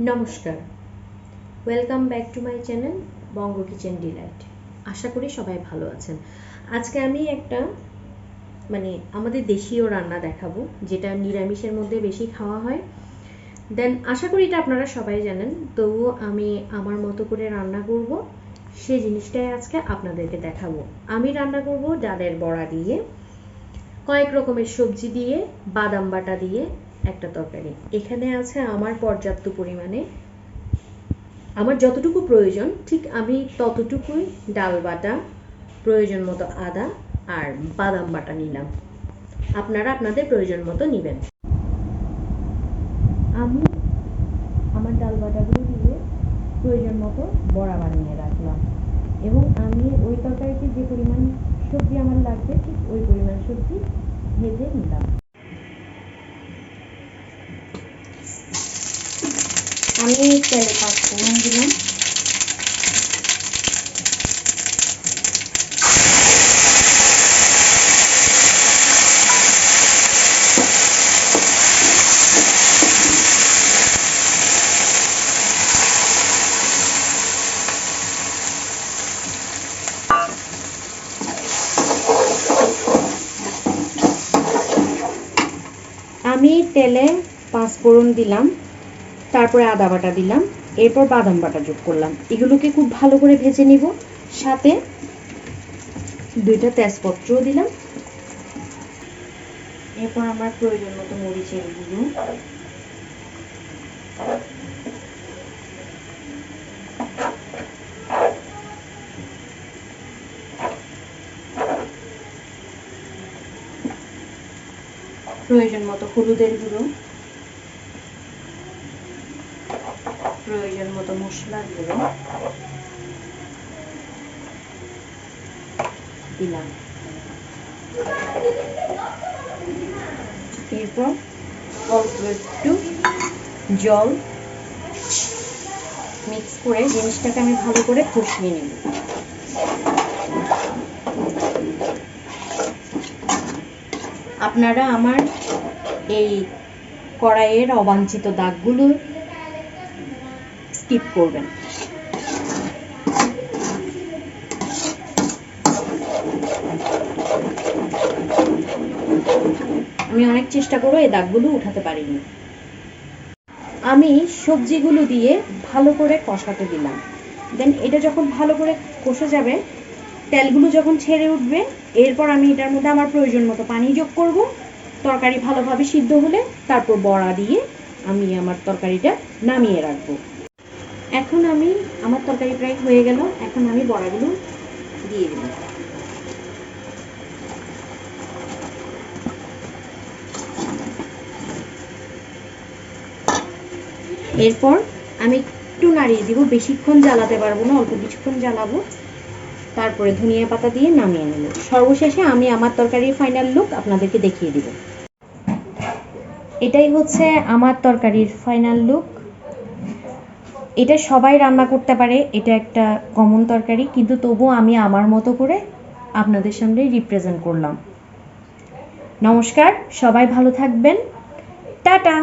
নমস্কার, welcome back to my channel Banga kitchen delight. আশা করি সবাই ভালো আছেন। আজকে আমি একটা আমাদের দেশীয় রান্না দেখাবো, যেটা নিরামিষের মধ্যে বেশি খাওয়া হয়। দেন আশা করি এটা আপনারা সবাই জানেন, তবুও আমি আমার মতো করে রান্না করব, সেই জিনিসটাই আজকে আপনাদেরকে দেখাবো। আমি রান্না করব ডালের বড়া দিয়ে, কয়েক রকমের সবজি দিয়ে, বাদাম বাটা দিয়ে একটা তরকারি। এখানে আছে আমার পর্যাপ্ত পরিমাণে, আমার যতটুকু প্রয়োজন ঠিক আমি ততটুকুই ডাল বাটা, প্রয়োজন মতো আদা আর বাদাম বাটা নিলাম। আপনারা আপনাদের প্রয়োজন মতো নেবেন। আমি আমার ডাল বাটাগুলো দিয়ে প্রয়োজন মতো বড়া বানিয়ে রাখলাম, এবং আমি ওই তরকারিতে যে পরিমাণ সবজি আমার লাগবে ঠিক ওই পরিমাণ সবজি ভেজে নিলাম। আমি তেলে 5 ফোড়ন দিলাম, আমি তেলে 5 ফোড়ন দিলাম, তারপরে আদা বাটা দিলাম, এরপর বাদাম বাটা যোগ করলাম। এগুলোকে খুব ভালো করে ভেজে নিব, সাথে 2টা তেজপত্রও দিলাম। এরপর আমার প্রয়োজন মতো মরিচের গুঁড়ো, প্রয়োজন মতো হলুদের গুঁড়ো, প্রয়োজন মতো মশলার গুঁড়ো দিলাম। এরপর অল্প একটু জল মিক্স করে জিনিসটাকে আমি ভালো করে কষিয়ে নেব। আপনারা আমার এই কড়াইয়ের অবাঞ্ছিত দাগগুলো স্কিপ করবেন। আমি অনেক চেষ্টা করব এই দাগগুলো উঠাতে পারিনি। আমি সবজিগুলো দিয়ে ভালো করে কষাতে দিলাম। দেন এটা যখন ভালো করে কষে যাবে, তেলগুলো যখন ছেড়ে উঠবে, এরপর আমি এটার মধ্যে আমার প্রয়োজন মতো পানি যোগ করব। তরকারি ভালোভাবে সিদ্ধ হলে তারপর বড়া দিয়ে আমি আমার তরকারিটা নামিয়ে রাখবো। এখন আমার তরকারি প্রায় হয়ে গেল, এখন আমি বড়াগুলো দিয়ে দিলাম। এরপর আমি একটু নাড়িয়ে দিব, বেশিক্ষণ জ্বালাতে পারবো না, অল্প কিছুক্ষণ জ্বালাবো। তারপরে ধনিয়া পাতা দিয়ে নামিয়ে নেব। সর্বশেষে আমি আমার তরকারির ফাইনাল লুক আপনাদেরকে দেখিয়ে দিব। এটাই হচ্ছে আমার তরকারির ফাইনাল লুক। এটা সবাই রান্না করতে পারে, এটা একটা কমন তরকারি, কিন্তু তবুও আমি আমার মতো করে আপনাদের সামনে রিপ্রেজেন্ট করলাম। নমস্কার, সবাই ভালো থাকবেন, টাটা।